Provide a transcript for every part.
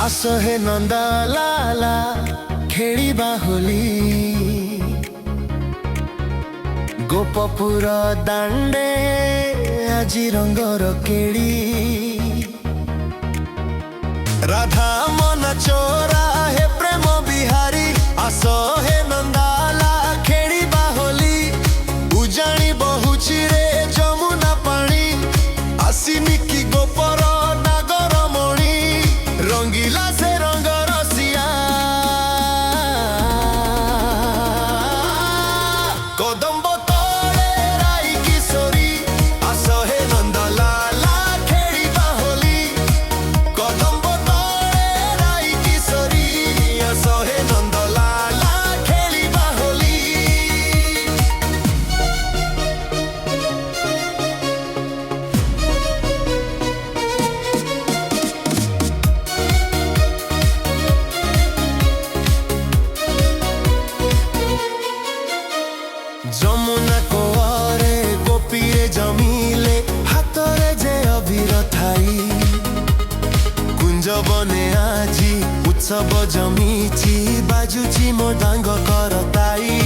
आस हे नंदा लाला खेलिबा होली गोपपुर दांडे आजी रंगर केड़ी राधा मन चोरा हे प्रेम बिहारी आस हे नंदाला खेलिबा होली उजाणी बहुची रे जमुना पानी आसिनी की गोपर नागर मणि रंगीला से रंग रसिया कदम जमुना कोरे गोपीरे जमीले हाथरे जे अबीर थाई कुंज बने आजी उत्सव जमीची बाजुची मोदांग करताई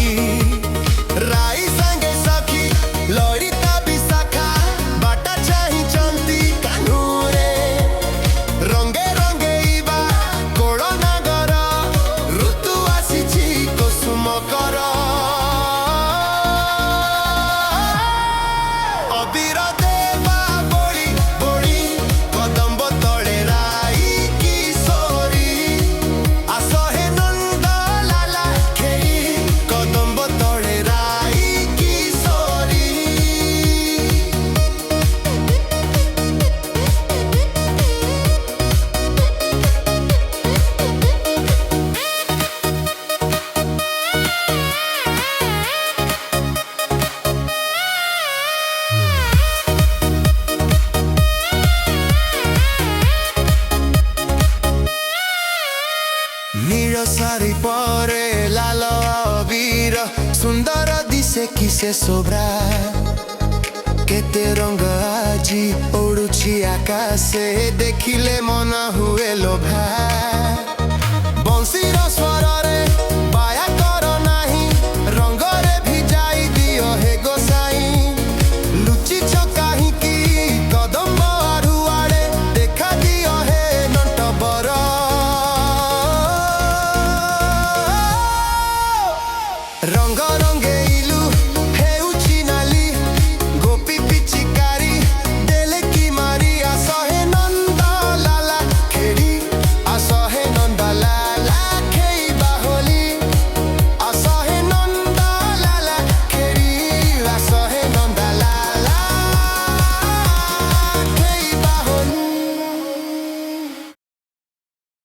राई संगे सखी लड़ीता विशाखा बाटा चाही चंती कानूरे रंगे रंगे इबा कोड़ नागर ऋतु आसीची कुसुम कर नील सारी परे लाल अबीर सुंदर दिसे किसे सोब्रा केते रंग आजी ओडुची आकाशे देखिले मन हुए लोभा।